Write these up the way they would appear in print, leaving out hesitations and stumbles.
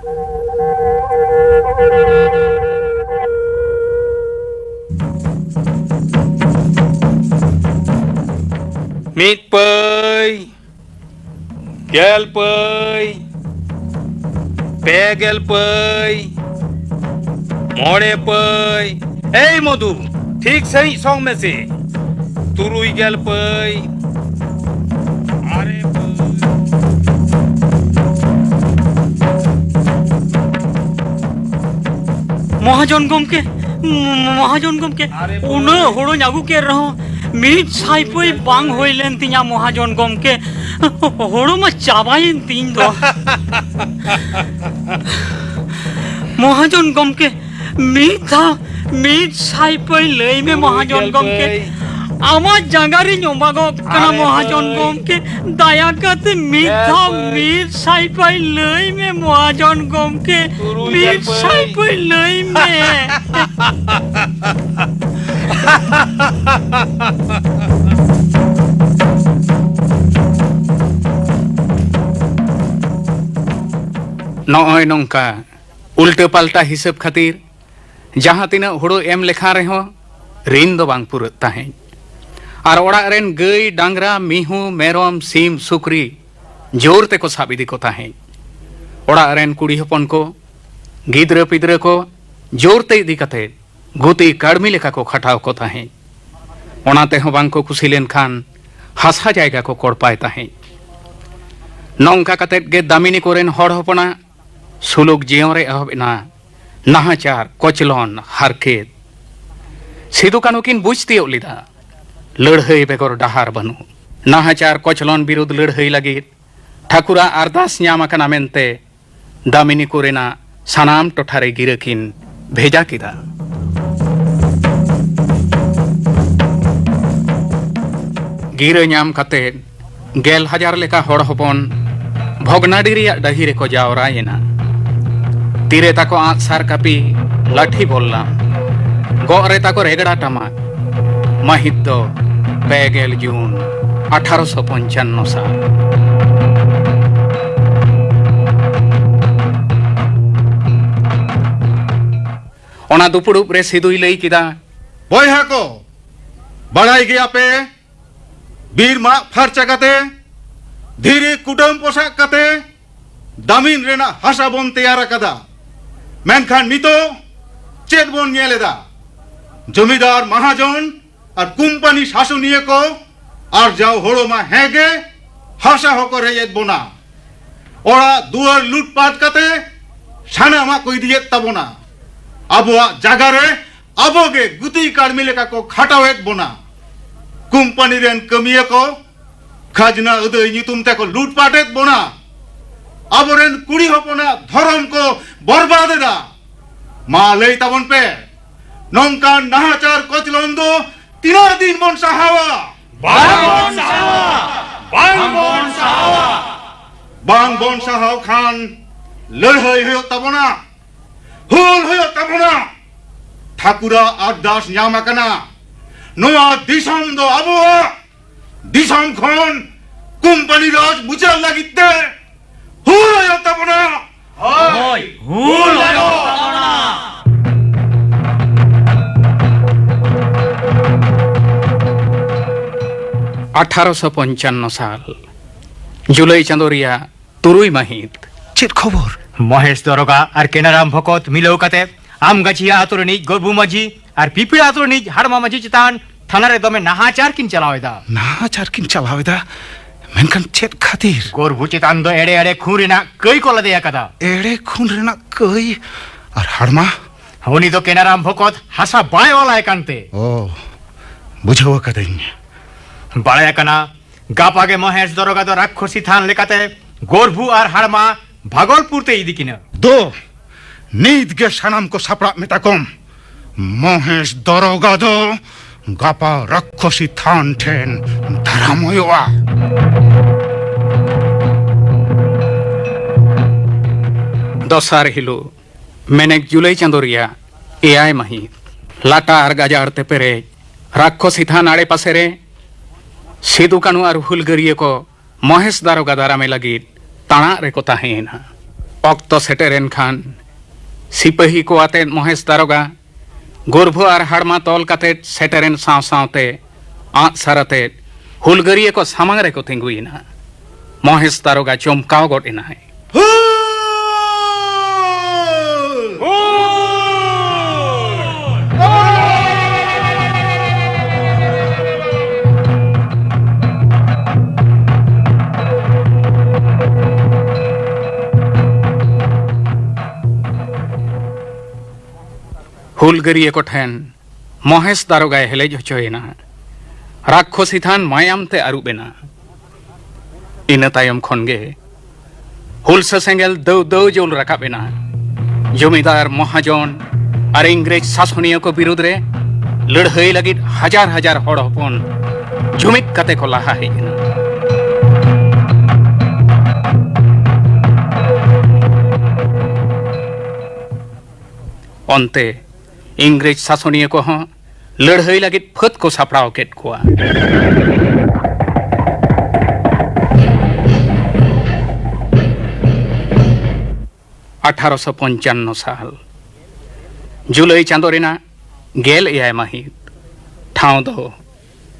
Mít pơi Gel pơi Pegel pơi More pơi Hey Modu ठीक सही song में से तुरुई गल पई अरे महाजन गमके उन होड़ो आगू के रहो मीट साइपई बांग होइलेन तिया महाजन गमके होड़ो मा चाबाइन तीन दो महाजन गमके मीट साइपई लई में महाजन गमके आमा जंगारी नोमागो कना महाजन गमके दया करते मीट साइपई लई में महाजन गमके मीट साइपई लई में नॉय नोंका उल्टे पाल्टा हिसाब खातिर जहाँ तीना हुड़ो एम लेखा रहो ऋण दो बांग पुरत ताहें और ओड़ा रेन गई डांगरा मिहू मेरम सीम सुकरी जोर ते को साबिदी को ताहें ओड़ा रेन कुड़ी हपन को गिद्र पिद्र को जोर ते इदी कते गुती काड़मी लेखा को खटाव को ताहें ओनाते हो बांग को कुसी लेन खान हासा जायगा को कोड़ पाए ताहें नौका कते गे दामिनी कोरेन हड़ हपना सुलुक जियों रे अहबना नाहाचार कोचलन हारकेत सिदु कानु किन बुझती लिदा लड़हई बेगर डहार बनु नाहाचार कोचलन विरुद्ध लड़हई लगी ठाकुरा अरदास न्यामाकना मेनते दामिनी कोरेना सानाम टोठारे गिरकिन भेजा किदा गिर न्याम कते 10,000 लेका हड़ हपन भोगनाडी रिया डही रे को जावरायेना तीरे ताको आँच सार कापी लाठी बोलला गोरे ताको रेगड़ा टमाक महित दो 2 जून 1855 साल ओना दुपुड़ुप रे सिदुई लई किदा बयहा को बड़ाई गया पे बीर मा फरचा कते धीरे कुटुम पोशाक कते दामिन रेना हासा बोन तैयार कदा मेनखान नितो चेत बोन नेलेदा जमीदार महाजन और कुंपानी शासनिय को और जाओ होड़ो मा हेगे हासा होको रेयत बोना ओड़ा दुआर लूटपाट कते साना मा कोई दिए तबोना अबुआ जागारे अबोगे गुती काड़मी लेका को खटावेत बोना कुंपानी रेन कमिय को खाजना उदय नितुम ते को लूटपाटेत बोना अबरेन कुड़ी हपना धर्म को बर्बादेदा मा लई तबन पे नौका नाहाचार कोचलन दो 3 दिन मन सहावा बांग बोन सहाव खान लड़हई हो तबना हुल हो तबना ठाकुरा अरदास न्यामाकना नोआ दिसम दो अबुआ दिसम खन कुंपानी राज बुझा लगिते हुल हो तबना होय हुल हो तबना 1855 साल जुलाई चंदोरिया तुरुई महित चेत खबर महेश दरोगा और केनाराम भकत मिलो कते आमगाछिया आतुरनी गोरबू माझी और पिपिड़ा आतुरनी हाड़मा माझी चितान थाना रे दमे नाहाचार किन चलावेदा मेनखान चेत खातिर गोरबू चितान दो एड़े एड़े खून रेना कई कोला देया कदा एड़े खून रेना कई और हाड़मा होनी तो केनाराम भकत हासा बाय वाला एकांते ओ बुझावा कदइन बाळया कना गापागे महेश दरोगा दो राक्षसी थान लेकाते गोरबू और हाड़मा भागलपुर ते इदी किना दो नीत गे सानाम को सापड़ा मेता कम महेश दरोगा दो गापा राक्षसी थान ठेन धरामयवा दोसार हिलो मेनेक जुलाई चंदोरिया एआई महित लाटा और गाजार ते पेरे राक्षसी थान आड़े पासे रे सिदु कानु और हुलगरिये को महेश दारोगा दारा में लगी ताना रे को ताहेना ऑक्तो सेटेरेन खान सिपाही को आते महेश दारोगा गोरभो और हड़मा तोल कते सेटेरेन साव सावते आँच सरते हुलगरिये को सामंग रे को तिंगुइना महेश दारोगा चमकाव गोट इना है हुलगरिये को ठेन महेश दारोगा हेलेज होचोयना राक्षसी थान मायाम ते आरुबेना इन तायम खनगे हुलसा सेंगेल दौ दौ जोल राकाबेना जमीदार महाजन और इंग्रेज शासनिया को विरुद्ध रे लड़ाई लगित हजार हजार हड़ हपन जुमिद कते को लाहा हेजना अंते इंग्रेज शासनिया को हाँ लड़ाई लगित फत को सापड़ाव केट कोआ 1855 साल जुलाई चांदो रेना गेल एयाय माहित ठाव दो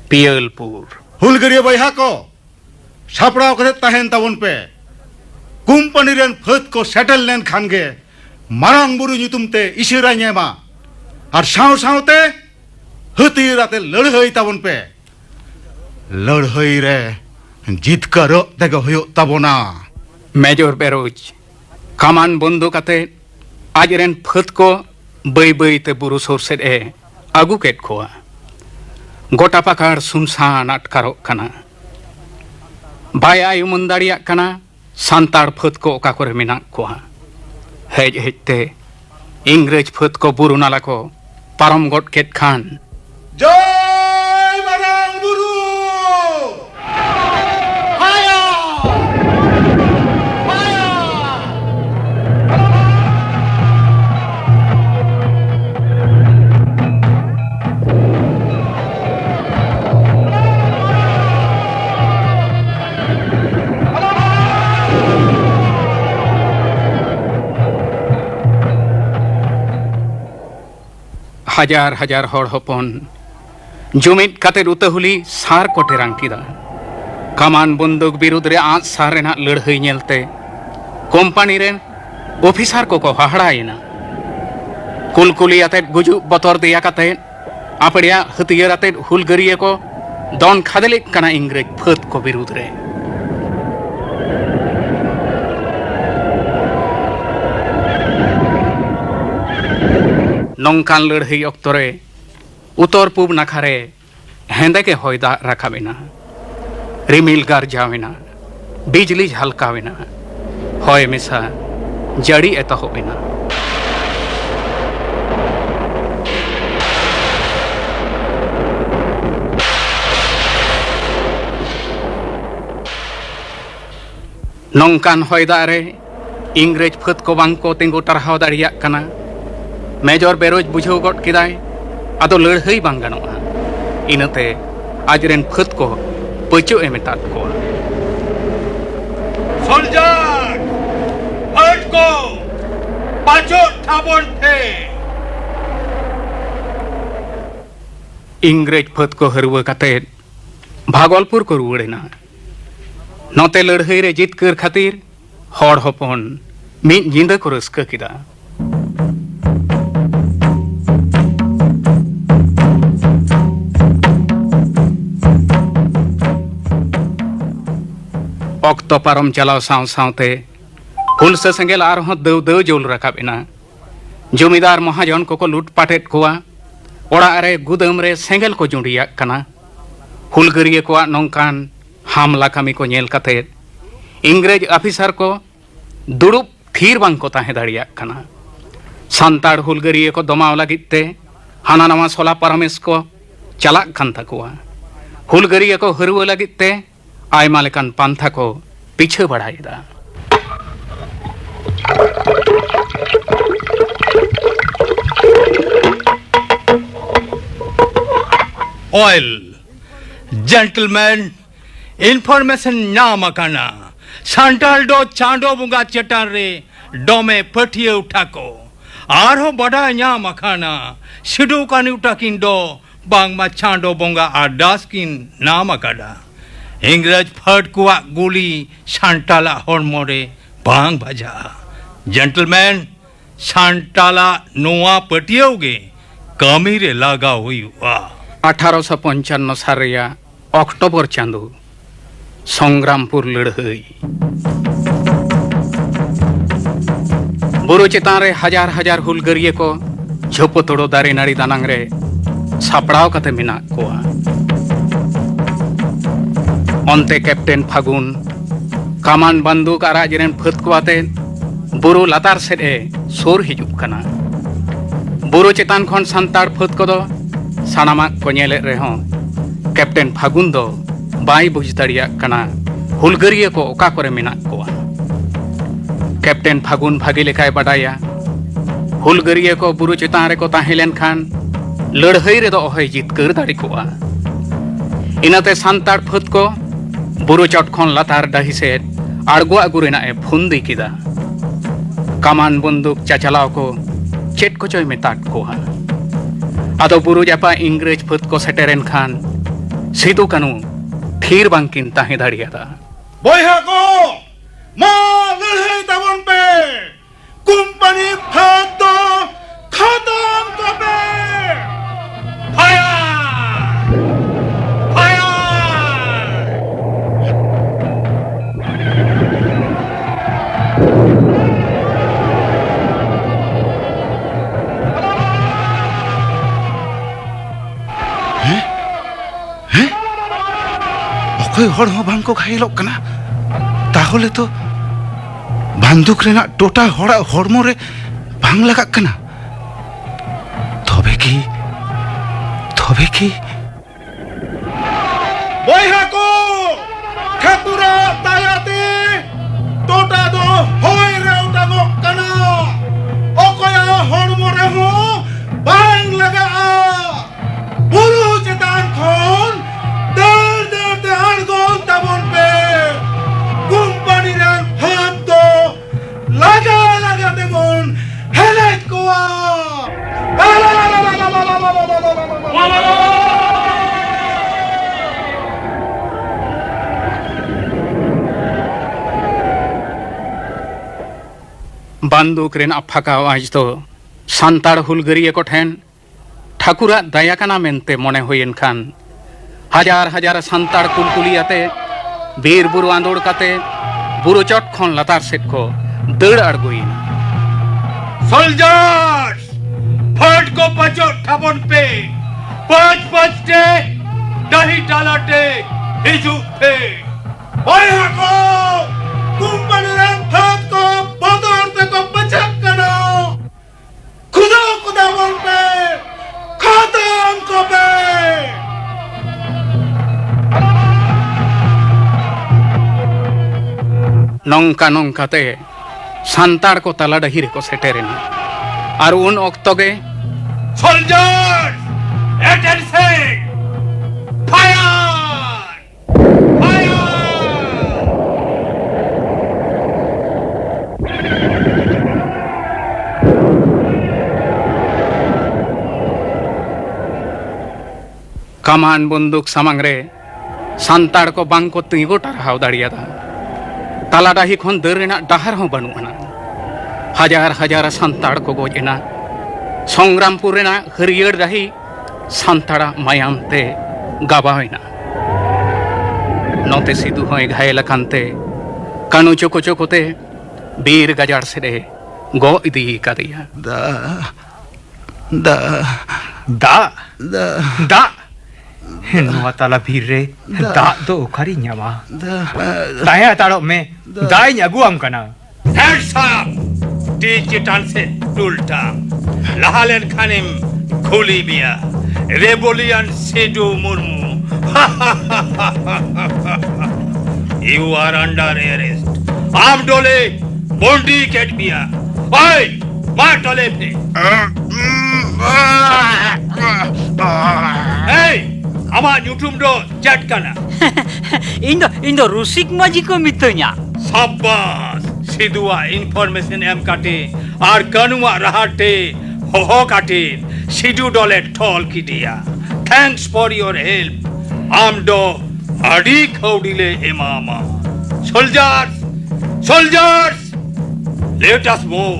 पियलपुर हुलगरिया बयहा को सापड़ाव कते तहन ताबन पे कुम्पानी रेन फत को सेटल लेन खानगे मारांग बुरु nyutum te इशारा ᱧᱮᱢᱟ और साव सावते हथियाराते लड़ाई ताबन पे लड़ाई रे जितकारो तेगो हुयो ताबोना मेजर बेरोज कमान बंदो कते आज रेन फत को बई बई ते बुरु सोर सेड ए आगु केट खोआ गोटा पाकार सुनसान अटकारो कना बाय आयु मुंदाड़िया कना सांताड़ फत को ओका करे मेना कोआ हेज हेजते इंग्रेज फत को बुरु नाला को पारम गोट केट खान जय मारांग बुरु हजार हजार हड़ हपन जुमिद कते उतहुली सार को टेरांग किदा कमान बंदूक विरुद्ध रे आँच सार रेना लड़ाई नेलते कोम्पानी रेन ऑफिसर को हाहड़ायना कुलकुली आते गुजु बतर दिया कते आपड़िया हथियार आते हुलगरिये को दौन खादलिक कना इंग्रेज फत को विरुद्ध रे नौकान लड़ाई अक्तरे उत्तर पूब नाखारे हेंदे के हयदा राखाबेना रिमिल गारजावेना बिजली झलकावेना हय मेसा जड़ी एतहबेना नौकान हयदा रे इंग्रेज फत को बांग को तिंगु टारहाव दाड़िया कना मेजर बेरोज बुझाव गट किदाय आदो लड़ाई बांग गानोआ इनते आजरेन फत को पचो एमेतात को सोल्जर फट को पाचो ठाबन थे इंग्रेज फत को हरव कते भागलपुर को रुवड़ेना नोते लड़ाई रे जितकर खातिर हड़ हपन मिद जिंदा को रस्का किदा ऑक्तो पारम चलाव साव सावते हुलसा सेंगेल आरहों दौ दौ जोल राकाबेना जमीदार महाजन को लूटपाटेट कोआ ओड़ा रे गुदम रे सेंगेल को जुंडिया कना हुलगरिये को नौकान हामला कमी को नेल कते इंग्रेज ऑफिसर को दुड़ुब थीर बांग को ताहे दाड़िया कना सांताड़ हुलगरिये को दमाव लागिते हाना नवा सोला परमेश को चलाक कान तकुआ हुलगरिये को हरुव लागिते आयमा लेकान पांथा को पीछे बढ़ाएदा ऑयल जेंटलमैन इन्फॉर्मेशन नाम अकाना सांताल दो चांदो बुंगा चटान रे डोमे पटिया उठा को आरो बड़ा न्याम अखाना सिडो कानी उठा किन दो बांग मा चांदो बोंगा आदास किन नाम अकाडा इंग्रज फट कुआ गुली सांटाला हॉर्मोरे बांग भजा जेंटलमैन सांटाला नोआ पटियोगे कमी रे लागा हुई हुआ 1855 साल रेया अक्टोबर चांदो संग्रामपुर लड़हई बुरु चेतान रे हजार हजार हुलगरिये को झोप तोड़ो दारे नाड़ी दानांग रे सापड़ाव कते मिना कोआ onte Captain Fagun kaman banduk ara jeren phet kuate buru latar sed e sor hijuk kana buru chetan khon santar phet kodo sanamak ko nyele rehon Captain Fagun do bai buj dariya kana hulgariya ko oka kore menak koa Captain Fagun bhagi lekai badaya hulgariya ko buru chetan re ko tahilen khan लड़हई रे दो ओहै जितकर दाड़ी कोआ इनाते सांतार फत को बुरु चट खन लातार डाही से आड़गो अगुरेना ए फुंदी किदा कमान बंदूक चाचलाव को चेट को चोय मेताट कोहा आदो बुरु जापा इंग्रेज फत को सेटेरेन खान सिदु कानु थीर बांकिन ताहे दाड़ियादा बयहा को मा लड़हई ताबन पे कंपनी फाद दो खत्म करबे कोई हड़ हो बांग को घायलोग कना ताहले तो बंदूक रेना टोटा हड़ा हड़मो रे बांग लगा कना तबे की बयहा को ठाकुरा तायाते टोटा दो होय रे उटागो कना ओकोया हड़मो रे हो बांग लगा बुरु चेतान खन बंदूक रेन अफाका आज तो सांताड़ हुलगरिये को ठेन ठाकुरा दया काना मेनते मने होयेन खान हजार हजार सांताड़ कुलकुली आते बीर बुरु आंदोड़ काते बुरु चट खन लातार सेट को दड़ अड़गोइन सोल्जर्स फट को बचो ठाबन पे पांच टे दही डालाटे हिजुक थे बयहा को कंपनी रन फट को बदर ते को बचक करो खुदा बोल पे खत्म को पे नौका नौकाते सांताड़ को तला डहिरे को सेटेरेना और उन ओक्तोगे सोल्जर्स अटेंशन फायर कमान बंदूक सामांग रे सांताड़ को बांग को तिंगो टारहाव दाड़ियादा ताला डाही खन दर रेना डाहर हो बनुआना हजार हजार सांताड़ को गोजना संग्रामपुर रेना हरियर डाही सांताड़ा मायाम ते गाबाइना नोते सिदु होय घायल कांते कानु चोको चोकोते बीर गजाड़ से रे गो इदी कादिया दा दा दा दा दा नवा ताला भीर रे दा दो खरी न्यामा ताया ताड़ो में दाई न्यागु आम कना हेड्स अप डिजिटल से उल्टा लहालेन खानिम खुली बिया rebellion Sido Murmu you are under arrest आम डोले बॉन्डी केट बिया ओए मार डोले पे ए आमा यूट्यूब दो चैट करना इंदो रुसिक माजी को मितोnya शाबाश सिदुआ इनफॉर्मेशन एम काटे और कानुआ रहाटे हो काटे सिदु डोले टॉल की दिया थैंक्स फॉर योर हेल्प आम डो अड़ी खौडिले इमामा soldiers let us move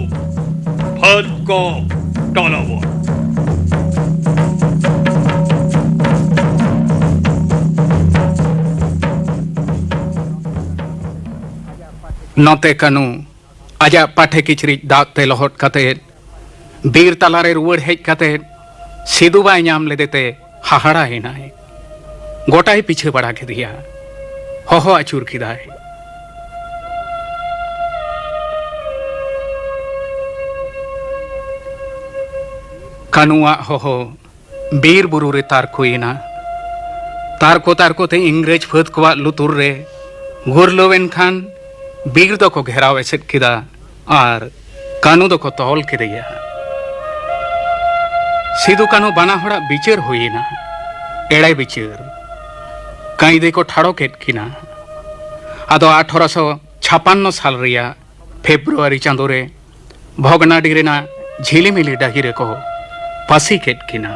first go टॉलोवर नोते कानू आजा पाठे किचरी दागते लहट काते बीर तलारे रुवर हेज काते सिदु बाय नाम लेदेते हाहाड़ा हेनाय गोटाई पीछे बढ़ा के दिया हो अचूर किदाय कानुआ हो बीर बुरु रे तारकोइना तारको ते इंग्रेज फत को लुतुर रे गुरलोवेन खान बीर दो को घेराव एसेट किदा और कानू दो को तौल के दिया सिदु कानू बाना होड़ा बिचर हुईना एड़े बिचर कायदे को ठाड़ो केट किना आदो 1856 साल रिया फेब्रुआरी चांदो रे भोगनाडी रेना झिलिमिली डाहिरे को पासी केट किना